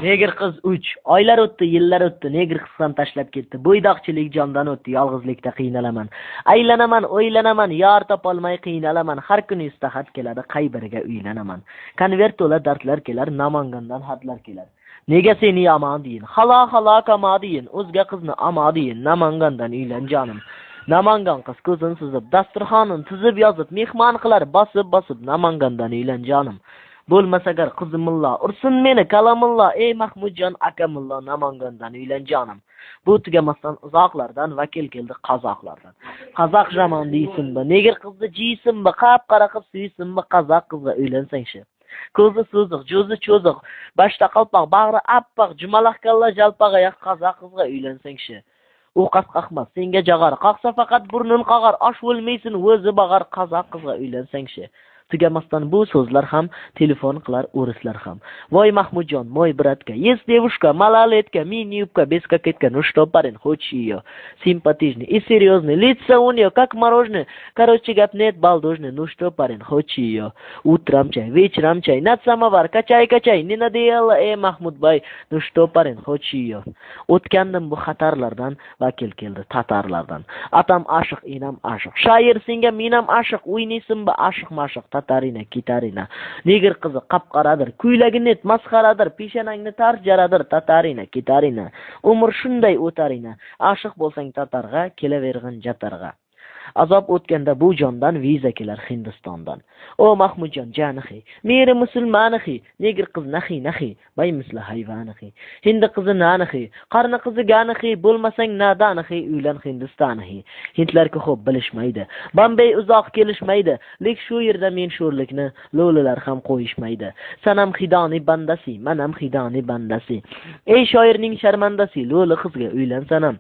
Negir qiz 3. Oylar o'tdi, yillar o'tdi, negir qiz ham tashlab ketdi. Bo'ydoqchilik jondan o'tdi, yolg'izlikda qiynalaman. Aylanaman, o'ylanaman, yor topolmay qiynalaman. Har kuni istahat keladi, qay biriga uylanaman. Konvert to'la dardlar kelar, Namangandan xatlar kelar. Nega seni yomon deyin, xalo kamo deyin, o'zga qizni amo deyin, Namangandan uylan jonim. Namangan qiz ko'zin suzib, dasturxonin tuzib yozib, mehmon qilar bosib, Namangandan uylan jonim. Bo'lmasa agar qizimillo, ursin meni kalamillo, ey Mahmudjon akamillo, Namangandan uylan jonim. Bu tugamasdan uzoqlardan vakil keldi qozoqlardan. Qozoq jamon deysinmi, negir qizni jiysinmi, qap-qara qilib suysinmi, qozoq qizga uylansangchi. Ko'zi so'ziq, jo'zi cho'ziq, boshda qalpoq, bag'ri appoq, jumalaq kalla jalpoq oyoq qozoq qizga uylansangchi. U qasqaqmas, senga jag'ar, qaqsa faqat burnun qag'ar, osh bo'lmaysin, o'zi bag'ar, qozoq qizga uylansangchi. Tugamasdan bu so'zlar ham telefon qilar o'rislar ham. Voy Mahmudjon, moy bratка, есть девушка, малолетка, мини-юбка, без кокетка, ну что, парень, хочешь ее? Симпатичный и серьезный, лица у нее как мороженое, короче, гап нет балдужный, ну что, парень, хочешь ее? Утром чай, вечером чай, над самовар, качай, не надоело, Mahmud boy, ну что, парень, хочешь ее? O'tgandim bu xatarlardan, vakil keldi tatarlardan. Atam ashiq, enam ashiq, shoir senga menam ashiq, o'ynaysinmi ashiq mashiq, tatarina, kitarina. Negir qizi qap-qaradir, kuylagi net masxaradir, peshanangni tarjaradir, tatarina, kitarina. Umr shunday o'tarina, ashiq bo'lsang tatarga, kelaverg'in jatarga. Azob o'tganda bu jondan viza kelar Hindistondan. O Mahmudjon janihi, meri musulmanihi, negir qiz nahi, bay misli hayvanihi. Hindi qizi nanihi, qarni qizi ganihi, bo'lmasang nadanihi, uylan Hindistonihi. Hindlarga xo'p bilishmaydi, Bombay uzoq kelishmaydi, lek shu yerda men sho'rlikni lo'lilar ham qo'yishmaydi. Sanam xidoni bandasi, manam xidoni bandasi. Ey shoirning sharmandasi, lo'li qizga uylan sanam.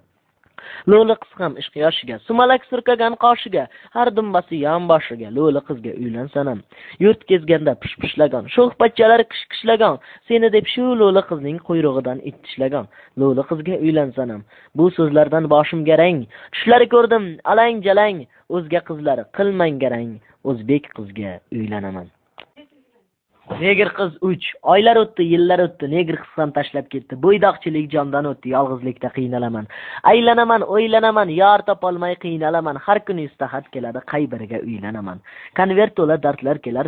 Lo'li qiz ham ishq yoshiga, sumalak surkagan qoshiga, har dumbasi yonboshiga, lo'li qizga uylansanam. Yurt kezganda pishpishlagan, sho'xpachchalar qishqishlagan, seni deb shu lo'li qizning quyrug'idan ittishlagan, lo'li qizga uylansanam. Bu so'zlardan boshim garang, tushlari ko'rdim alang-jalang, o'zga qizlar qilmang garang, o'zbek qizga uylanaman. Negir qiz 3. Oylar o'tdi, yillar o'tdi, negir qiz ham tashlab ketdi. Bo'ydoqchilik jondan o'tdi, yolg'izlikda qiynalaman. Aylanaman, o'ylanaman, yor topolmay qiynalaman. Har kuni istahat keladi, qay biriga uylanaman. Konvert to'la dardlar kelar.